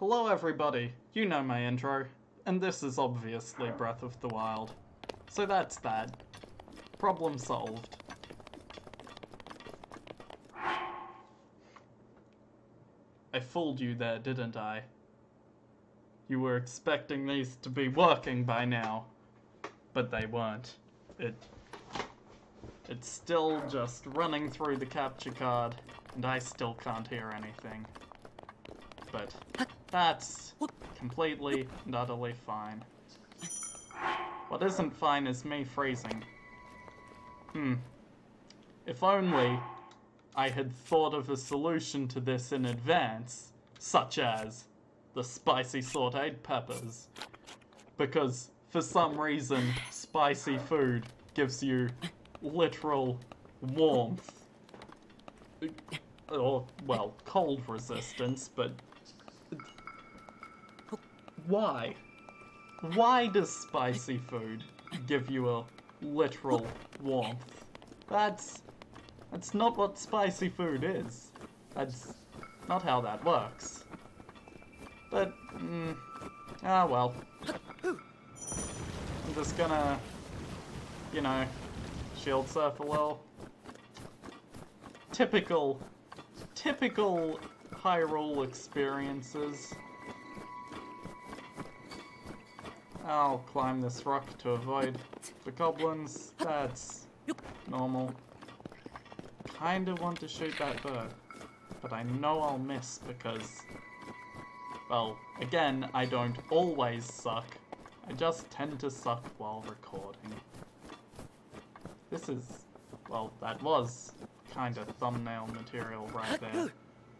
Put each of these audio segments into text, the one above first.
Hello everybody, you know my intro, and this is obviously Breath of the Wild. So that's that. Problem solved. I fooled you there, didn't I? You were expecting these to be working by now, but they weren't. It's still just running through the capture card, and I still can't hear anything. But that's completely and utterly fine. What isn't fine is me freezing. If only I had thought of a solution to this in advance, such as the spicy sauteed peppers. Because for some reason, spicy food gives you literal warmth. Or, well, cold resistance, but why? Why does spicy food give you a literal warmth? That's not what spicy food is. That's not how that works. But, well. I'm just gonna, shield surf a little. Typical Hyrule experiences. I'll climb this rock to avoid the goblins. That's normal. Kinda want to shoot that bird, but I know I'll miss because, well, again, I don't always suck. I just tend to suck while recording. This is, well, that was kind of thumbnail material right there.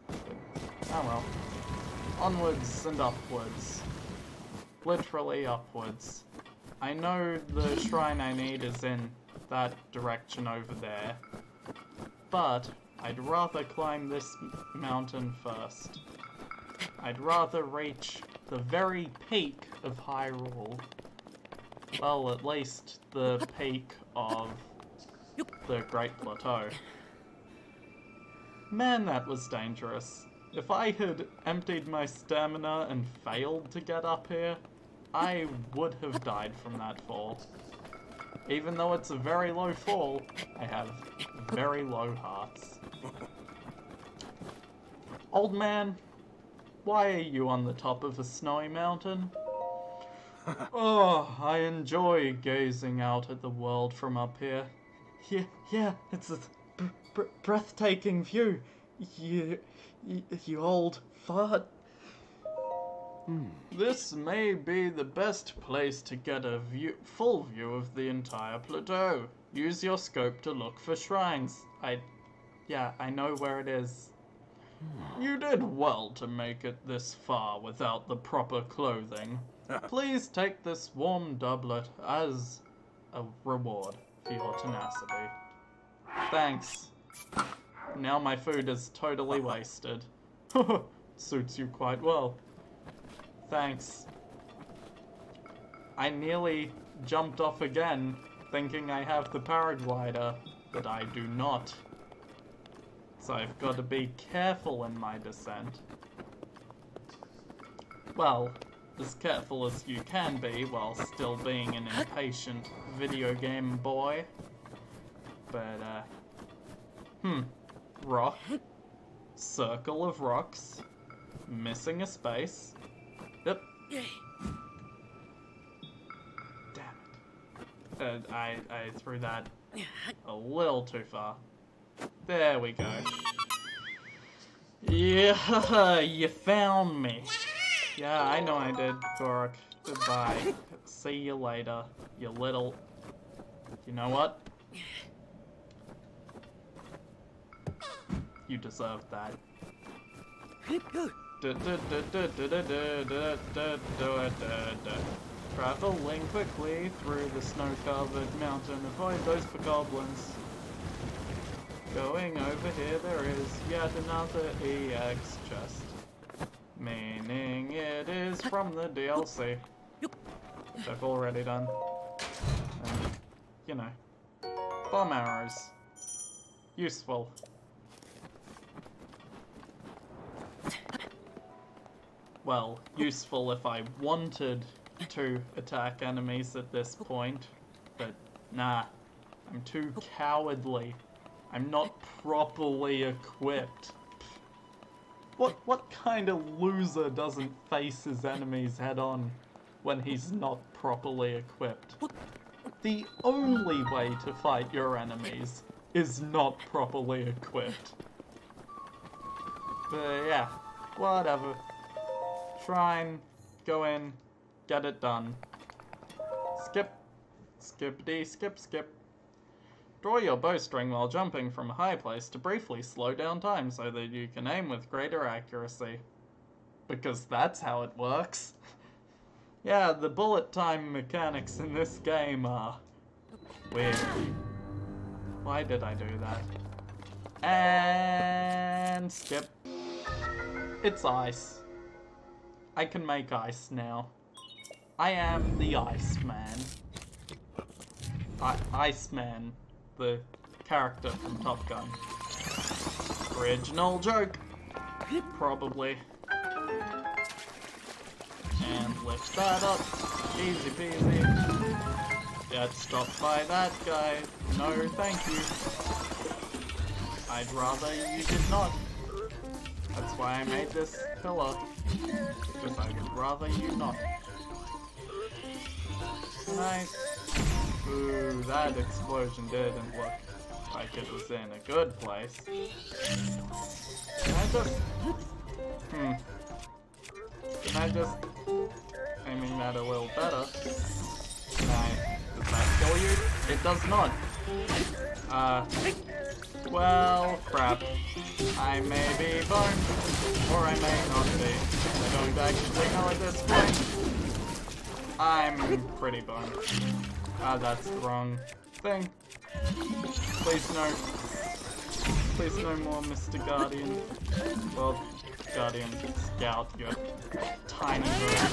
But, oh well. Onwards and upwards. Literally upwards. I know the shrine I need is in that direction over there, but I'd rather climb this mountain first. I'd rather reach the very peak of Hyrule. Well, at least the peak of the Great Plateau. Man, that was dangerous. If I had emptied my stamina and failed to get up here, I would have died from that fall. Even though it's a very low fall, I have very low hearts. Old man, why are you on the top of a snowy mountain? Oh, I enjoy gazing out at the world from up here. Yeah, it's a breathtaking view. You old fart. This may be the best place to get a full view of the entire plateau. Use your scope to look for shrines. I know where it is. You did well to make it this far without the proper clothing. Please take this warm doublet as a reward for your tenacity. Thanks. Now my food is totally wasted. Suits you quite well. Thanks. I nearly jumped off again, thinking I have the paraglider, but I do not. So I've got to be careful in my descent. Well, as careful as you can be while still being an impatient video game boy. But, rock. Circle of rocks. Missing a space. Yep. Damn it. I threw that a little too far. There we go. Yeah, you found me. Yeah, I know I did, Gorak. Goodbye. See you later, you little... You know what? You deserve that. Traveling quickly through the snow-covered mountain, avoid those goblins. Going over here, there is yet another EX chest. Meaning it is from the DLC. Which I've already done. And, bomb arrows. Useful. well, useful if I wanted to attack enemies at this point, but nah, I'm too cowardly. I'm not properly equipped. What kind of loser doesn't face his enemies head on when he's not properly equipped? The only way to fight your enemies is not properly equipped. But yeah, whatever. Shrine, go in, get it done. Skip. Skippity skip skip. Draw your bowstring while jumping from a high place to briefly slow down time so that you can aim with greater accuracy. Because that's how it works. Yeah, the bullet time mechanics in this game are weird. Why did I do that? And skip. It's ice. I can make ice now. I am the Iceman. Iceman, the character from Top Gun. Original joke. Probably. And lift that up. Easy peasy. Get stopped by that guy. No, thank you. I'd rather you did not. That's why I made this pillar. Because I would rather you not. Nice. Ooh, that explosion didn't look like it was in a good place. Can I just... Can I just... aiming that a little better? Can I... Does that kill you? It does not. Well, crap. I may be boned, or I may not be. I don't actually know at this point. I'm pretty boned. That's the wrong thing. Please no. Please no more, Mr. Guardian. Well, Guardian Scout, you tiny version.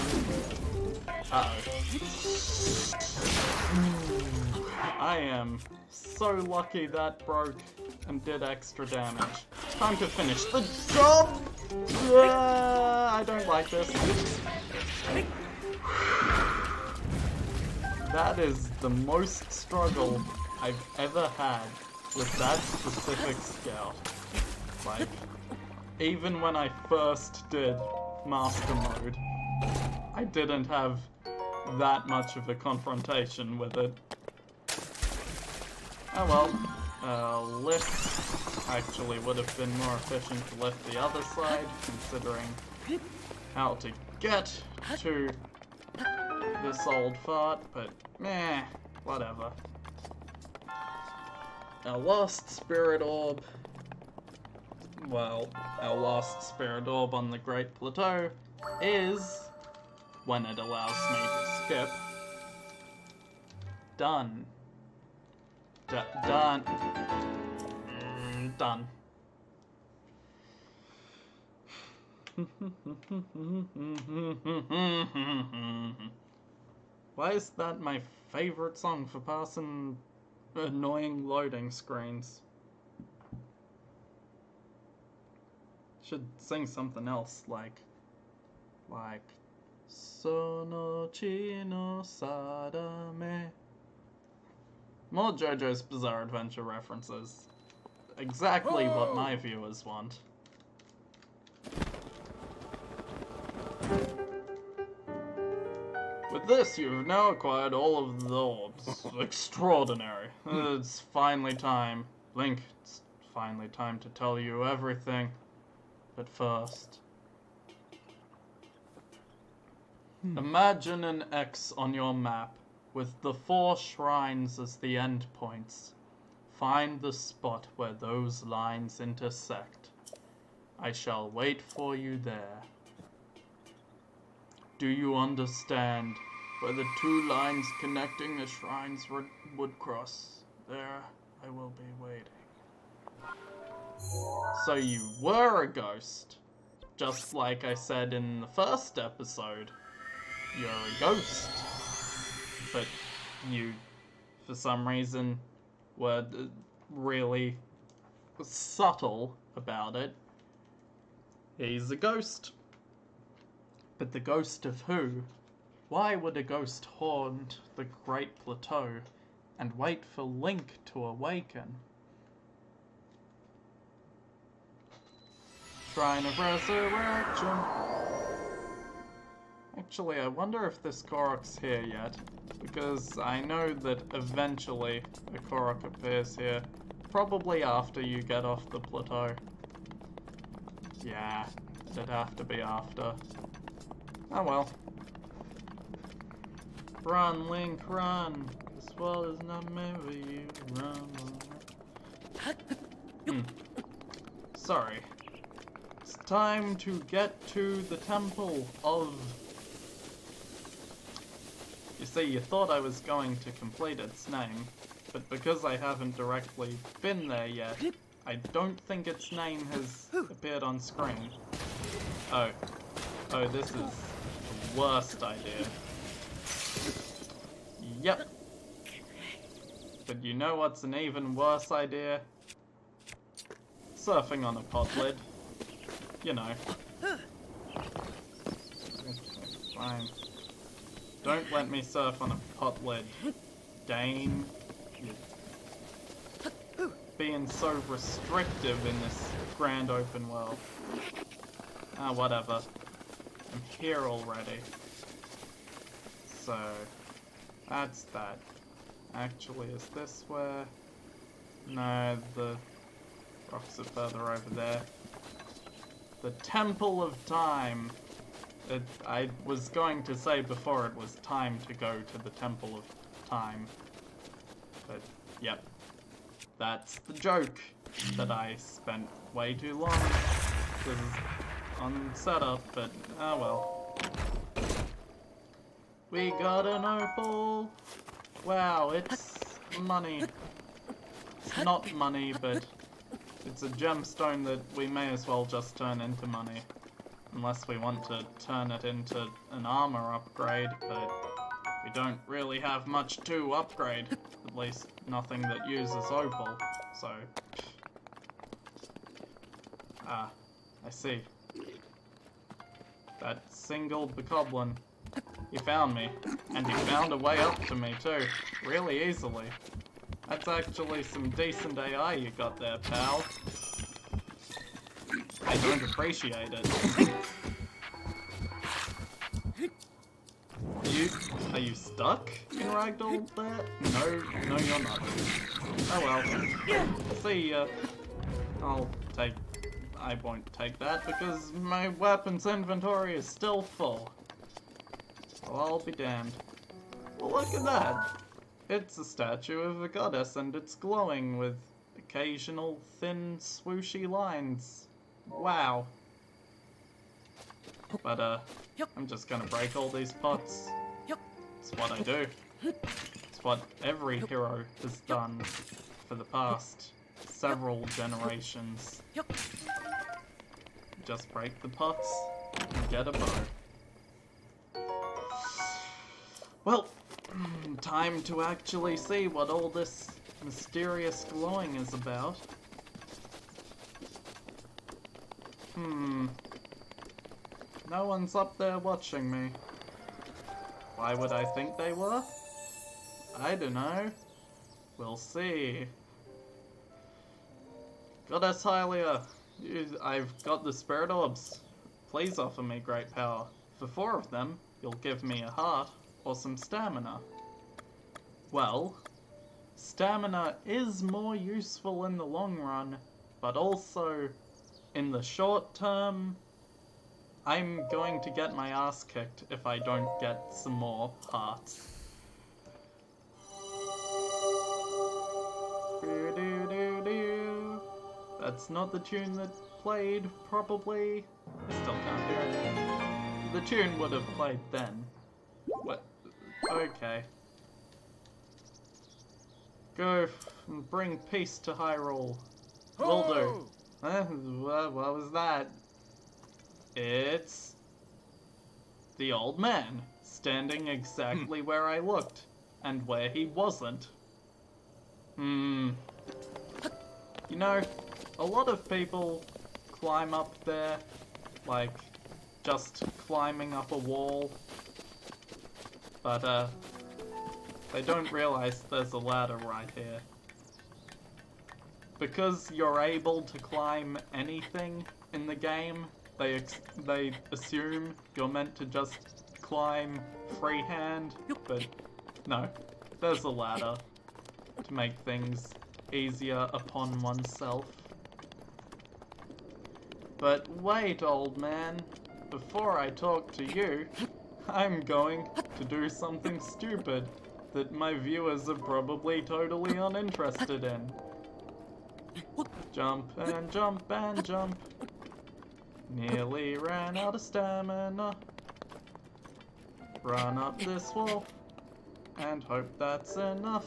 I am so lucky that broke and did extra damage. Time to finish the job! I don't like this. That is the most struggle I've ever had with that specific scout. Like, even when I first did Master Mode, I didn't have that much of a confrontation with it. Oh well, lift actually would have been more efficient to lift the other side, considering how to get to this old fart, but meh, whatever. Our lost spirit orb. Well, our lost spirit orb on the Great Plateau is, when it allows me to skip, done. Done. Done. Why is that my favorite song for passing annoying loading screens? Should sing something else like Sono Chino Sadame. More JoJo's Bizarre Adventure references. Exactly what my viewers want. With this, you've now acquired all of the orbs. Extraordinary. It's finally time. Link, it's finally time to tell you everything. But first... Imagine an X on your map, with the 4 shrines as the endpoints. Find the spot where those lines intersect. I shall wait for you there. Do you understand where the 2 lines connecting the shrines would cross? There, I will be waiting. So you were a ghost. Just like I said in the first episode. You're a ghost. But you, for some reason, were really subtle about it. He's a ghost. But the ghost of who? Why would a ghost haunt the Great Plateau and wait for Link to awaken? Shrine of Resurrection. Actually, I wonder if this Korok's here yet, because I know that eventually a Korok appears here, probably after you get off the plateau. Yeah, it'd have to be after. Oh well. Run, Link, run! This world is not meant for you. Run. Sorry. It's time to get to the temple of... You see, you thought I was going to complete its name, but because I haven't directly been there yet, I don't think its name has appeared on screen. Oh. Oh, this is the worst idea. Yep. But you know what's an even worse idea? Surfing on a pot lid. You know. Okay, fine. Don't let me surf on a pot lid. Dane. You're being so restrictive in this grand open world. Ah, whatever. I'm here already. So, that's that. Actually, is this where... No, the rocks are further over there. The Temple of Time. I was going to say before it was time to go to the Temple of Time. But, yep. That's the joke that I spent way too long on setup, but oh well. We got an opal! Wow, it's money. It's not money, but it's a gemstone that we may as well just turn into money. Unless we want to turn it into an armor upgrade, but we don't really have much to upgrade. At least nothing that uses opal, so... Ah, I see. That single bokoblin. He found me, and he found a way up to me too, really easily. That's actually some decent AI you got there, pal. I don't appreciate it. Are you stuck in Ragdoll there? No, you're not. Oh well. See ya. I won't take that because my weapons inventory is still full. Well, I'll be damned. Well, look at that. It's a statue of a goddess and it's glowing with occasional thin swooshy lines. Wow. But I'm just gonna break all these pots. It's what I do. It's what every hero has done for the past several generations. Just break the pots and get a bow. Well, time to actually see what all this mysterious glowing is about. No one's up there watching me. Why would I think they were? I don't know. We'll see. Goddess Hylia, I've got the spirit orbs. Please offer me great power. For 4 of them, you'll give me a heart or some stamina. Well, stamina is more useful in the long run, but also in the short term, I'm going to get my ass kicked if I don't get some more hearts. That's not the tune that played, probably. I still can't hear it. The tune would have played then. What? Okay. Go and bring peace to Hyrule. Will do. What was that? It's the old man, standing exactly where I looked, and where he wasn't. You know, a lot of people climb up there, like, just climbing up a wall. But, they don't realize there's a ladder right here. Because you're able to climb anything in the game, they assume you're meant to just climb freehand, but no, there's a ladder to make things easier upon oneself. But wait, old man, before I talk to you, I'm going to do something stupid that my viewers are probably totally uninterested in. Jump and jump and jump. Nearly ran out of stamina. Run up this wall and hope that's enough.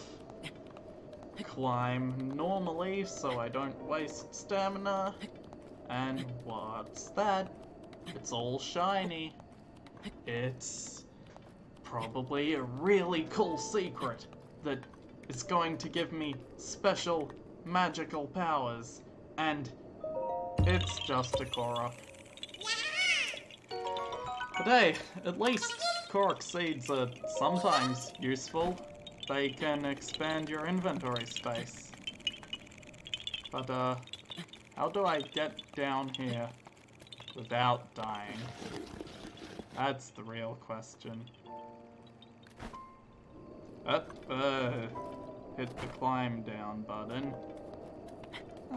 Climb normally so I don't waste stamina. And what's that? It's all shiny. It's probably a really cool secret that is going to give me special magical powers, and it's just a Korok. But hey, at least Korok seeds are sometimes useful. They can expand your inventory space. But how do I get down here without dying? That's the real question. Hit the climb down button.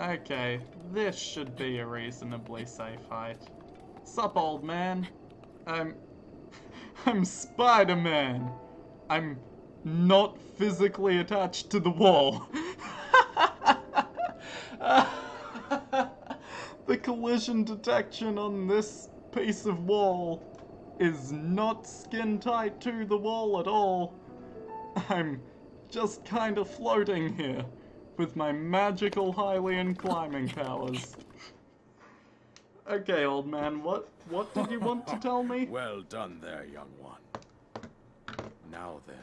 Okay, this should be a reasonably safe height. Sup, old man? I'm Spider-Man. I'm not physically attached to the wall. The collision detection on this piece of wall is not skin tight to the wall at all. I'm just kind of floating here with my magical Hylian climbing powers. Okay, old man, what did you want to tell me? Well done there, young one. Now then,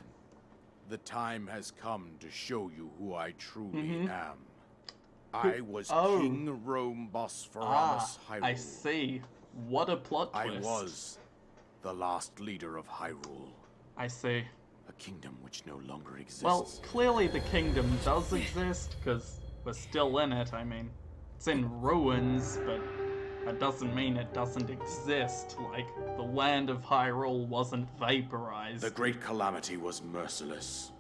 the time has come to show you who I truly am. I was King Rome Bosphoramus Hyrule. I see. What a plot twist. I was the last leader of Hyrule. I see. A kingdom which no longer exists. Well, clearly the kingdom does exist, because we're still in it. I mean, it's in ruins, but that doesn't mean it doesn't exist. Like, the land of Hyrule wasn't vaporized. The Great Calamity was merciless.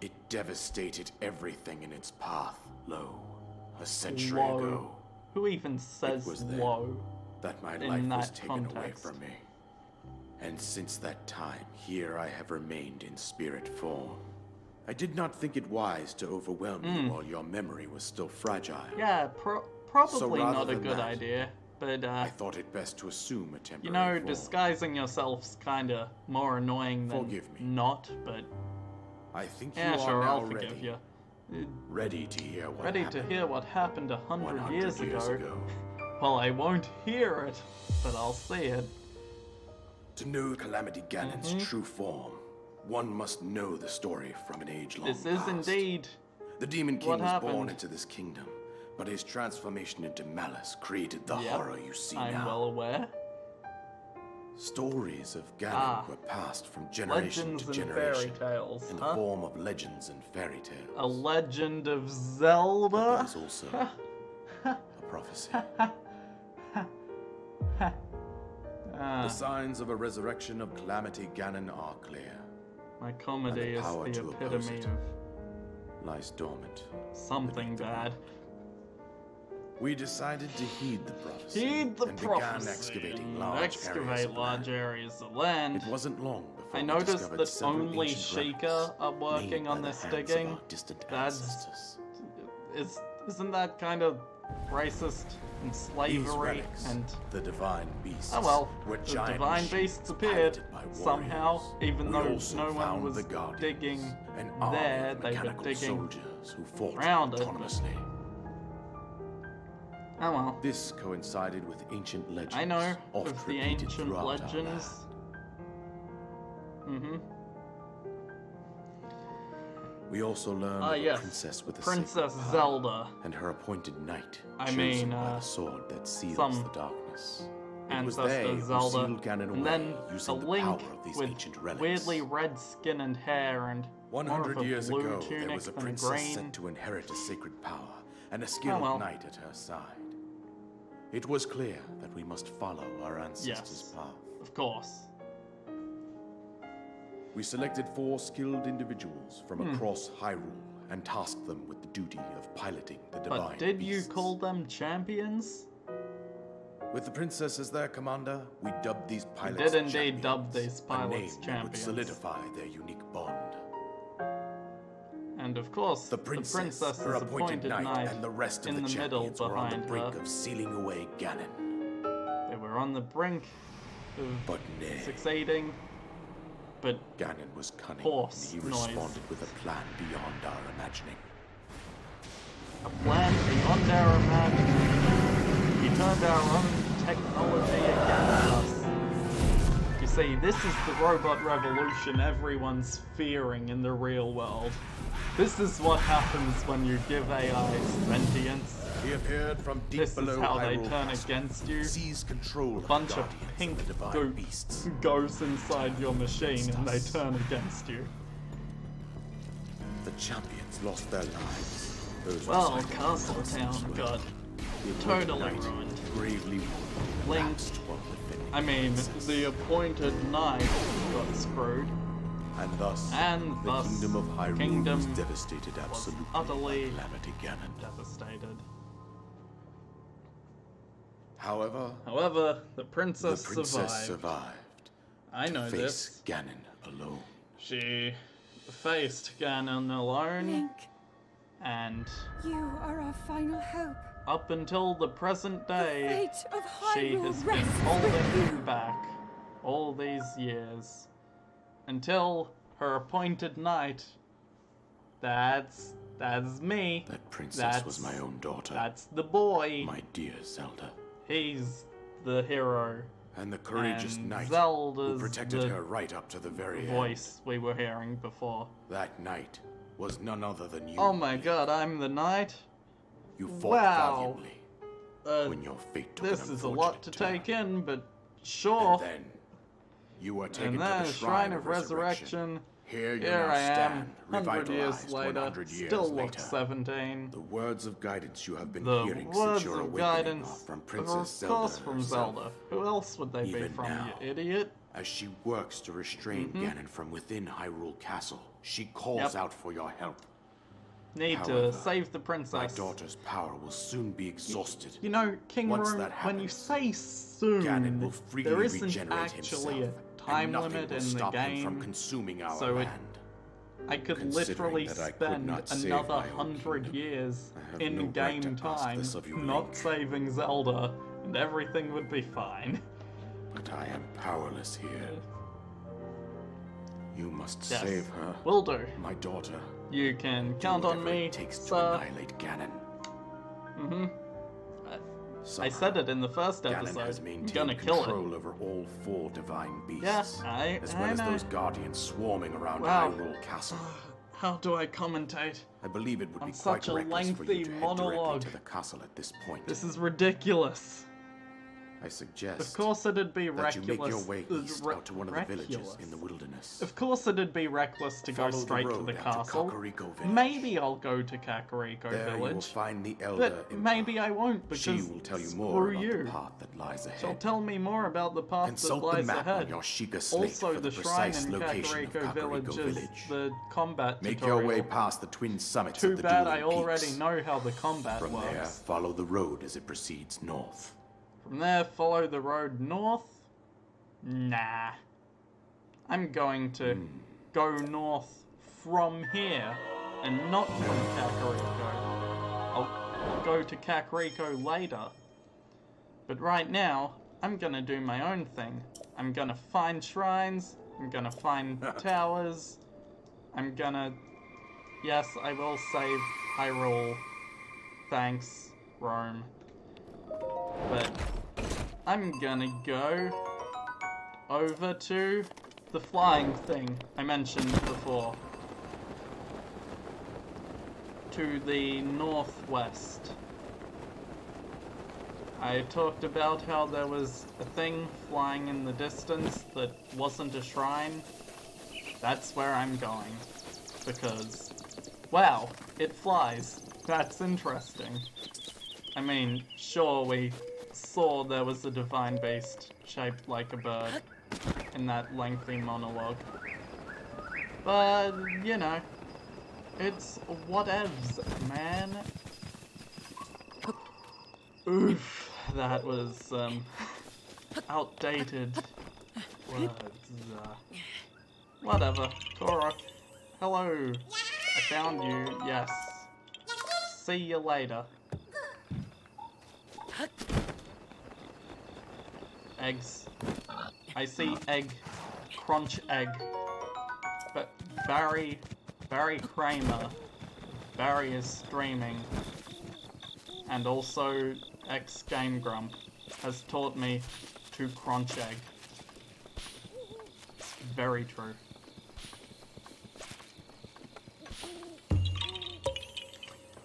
It devastated everything in its path. Lo, a century ago. Who even says lo? That my life was taken away from me. And since that time, here I have remained in spirit form. I did not think it wise to overwhelm you while your memory was still fragile. Yeah, probably not a good idea. But, I thought it best to assume a temporary you know, form. disguising yourself's kinda more annoying than not, but... I think yeah, you sure, are now I'll forgive you. Ready to hear what Ready happened. to hear what happened 100 years ago. 100 years ago. Well, I won't hear it, but I'll see it. To know Calamity Ganon's true form, one must know the story from an age long This is past. indeed The Demon King what was happened. born into this kingdom, but his transformation into malice created the horror you see I'm now. well aware. Stories of Ganon were passed from generation Legends to and generation fairy tales, in the form of legends and fairy tales. A legend of Zelda? But there is also a prophecy. The signs of a resurrection of Calamity Ganon are clear. My comedy is power the to oppose epitome it of lies dormant. something bad. We decided to heed the prophecy. Heed the and prophecy. began excavating and large excavate areas of large land. areas of land. It wasn't long before I we noticed discovered that several only ancient Sheikah relics are made working by on the this hands of digging. our distant That's ancestors. isn't that kind of racist and These slavery relics, and the divine beasts, oh well, were the giant divine machines beasts appeared piloted by somehow, warriors. even We though also no one found was the Guardians, digging an army there, of they were mechanical digging soldiers who fought around it. autonomously. Oh well. This coincided with ancient legends. I know oft of the repeated ancient throughout our legends. land. We also learned of a princess with a Princess sacred power, Zelda. and her appointed knight, I chosen mean, by the sword that seals some the darkness. ancestor Zelda, and then a using the Link power of these with ancient relics. weirdly red skin and hair and more of 100 a years blue ago, tunic there was a than a princess green. set to inherit a sacred power and a skilled well. knight at her side. It was clear that we must follow our ancestors' path. Of course. We selected 4 skilled individuals from across Hyrule and tasked them with the duty of piloting the divine But did beasts. you call them champions? With the princess as their commander, we dubbed these pilots did indeed champions, dub these a pilots name that would champions. solidify their unique bond. And of course, The princess, her is appointed knight, and the rest of in the the middle champions were on the behind brink her. of sealing away Ganon. They were on the brink of But nay, succeeding, but Ganon was cunning, Horse and he noise. responded with a plan beyond our imagining. a plan beyond our imagining. We turned our own technology against us. You see, this is the robot revolution everyone's fearing in the real world. This is what happens when you give AI sentience. He appeared from deep This below is how they Hyrule turn Castle, against you. seized control of Bunch the of guardians pink the divine goop beasts. goes inside your machine and they turn against you. The champions lost their lives. Those Well, residing in Castletown Castle got The appointed totally knight ruined. Bravely Link, lapsed while defending I mean, princess. the appointed knight got screwed. And thus, And the thus, kingdom of Hyrule kingdom was devastated absolutely utterly by Calamity Ganon. devastated. However, the princess, the princess survived. I to know face this. Ganon alone. She faced Ganon alone, Link, and you are our final hope. up until the present day, Fate of she Hyrule has been rests holding with you back all these years. Until her appointed knight. That's me. That princess was my own daughter, That's the boy. my dear Zelda. He's the hero. And the courageous And knight Zelda's who protected the her right up to the very voice we were hearing before. end. That knight was none other than you. Oh my god, I'm the knight? You fought Wow. valiantly when your fate took This an is a lot to unfortunate take turn. in, but sure. And then you were taken And to then the Shrine of Resurrection. Here you Here now I am, stand, 100 years revitalized later, 100 years still later. look 17. The words of guidance you have been The hearing words since your of awakening guidance are from are Princess of course Zelda from herself. Zelda. Who else would they be Even from, now. you idiot? As she works to restrain Ganon from within Hyrule Castle, she calls Yep. out for your help. Need However, to save the My princess. daughter's power will soon be exhausted. You know, King Once Room, that when you happens, say soon, Ganon will freely there isn't regenerate actually himself, a time and nothing limit will in the stop him from game. consuming our so it- land. I could Considering literally that I could spend not save another my own 100 kingdom, years I have no right in-game to ask time this of you, not Link. saving Zelda, and everything would be fine. But I am powerless here. You must Yes. save her, Will do. my daughter. You can Do count on whatever me, it takes to sir. annihilate Ganon. Mm-hmm. I Somehow, said it in the first Ganon has episode. I'm maintained gonna kill it. control over all 4 divine Yeah, beasts, I as well as know. those guardians swarming around Wow. Hyrule Castle. How do I commentate? I believe it would On be quite such a reckless for you lengthy to head monologue. directly to the castle at this point. This is ridiculous. I suggest Of course it'd be that you reckless. make your way east out to one of the villages reckless. in the wilderness. Of course it'd be reckless to go Follow the straight to road the out to castle. Kakariko Village. Maybe I'll go to Kakariko There you will Village. find the elder But maybe I won't because She will tell you more screw about you. the path that lies ahead. She'll tell me more about the path Consult that the lies map ahead. on your Sheikah slate Also, for the the shrine precise in location of Kakariko Village Kakariko is Village. the combat Make tutorial. your way past the twin summits Too of the bad I dueling already peaks. know how the combat From works. there, follow the road as it proceeds north. From there, follow the road north? Nah. I'm going to go north from here and not from Kakariko. I'll go to Kakariko later. But right now, I'm gonna do my own thing. I'm gonna find shrines, I'm gonna find towers, I'm gonna... Yes, I will save Hyrule. Thanks, Rome. But I'm gonna go over to the flying thing I mentioned before. To the northwest. I talked about how there was a thing flying in the distance that wasn't a shrine. That's where I'm going. Because, wow, it flies. That's interesting. I mean, sure, we saw there was a divine beast shaped like a bird in that lengthy monologue. But, you know, it's whatevs, man. Oof, that was, outdated words. Whatever. Korok, hello. I found you, yes. See you later. Eggs. I see egg. Crunch egg. But Barry Kramer. Barry is streaming. And also X-Game Grump has taught me to crunch egg. Very true.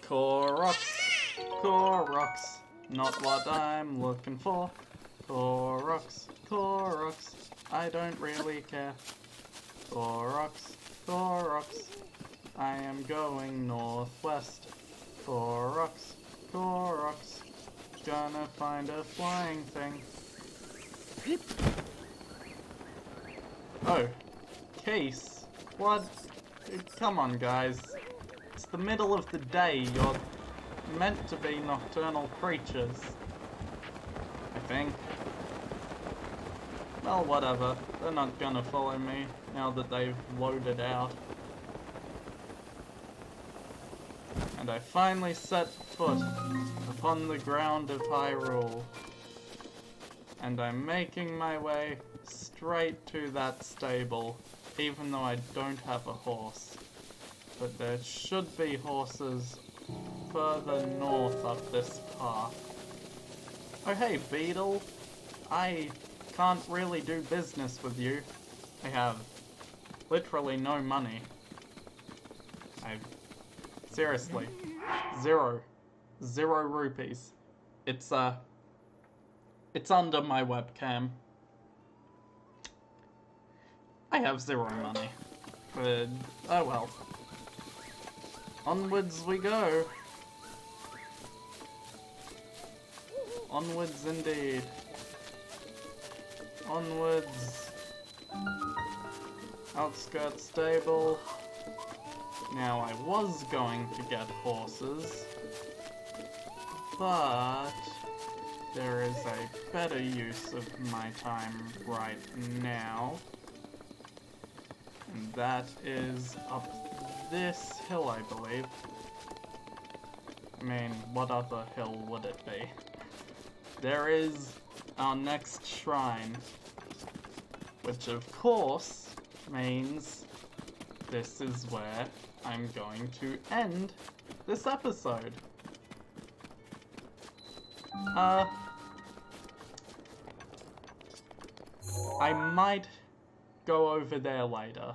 Koroks, not what I'm looking for. Koroks, I don't really care. Koroks, I am going northwest. Koroks, gonna find a flying thing. Oh, Case, what? Come on, guys. It's the middle of the day. You're meant to be nocturnal creatures. I think. Well, whatever. They're not gonna follow me now that they've loaded out. And I finally set foot upon the ground of Hyrule. And I'm making my way straight to that stable, even though I don't have a horse. But there should be horses further north up this path. Oh hey, Beetle. I can't really do business with you. I have literally no money. Seriously. Zero rupees. It's under my webcam. I have zero money. But, oh well. Onwards we go. Onwards indeed. Onwards. Outskirts stable. Now I was going to get horses, but there is a better use of my time right now. And that is up this hill, I believe. I mean, what other hill would it be? There is our next shrine, which of course means this is where I'm going to end this episode. I might go over there later.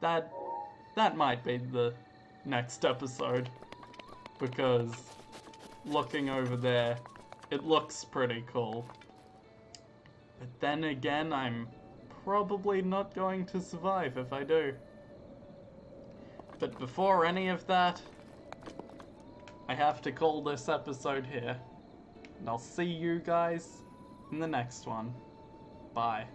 That might be the next episode, because looking over there, it looks pretty cool. But then again, I'm probably not going to survive if I do. But before any of that, I have to call this episode here. And I'll see you guys in the next one. Bye.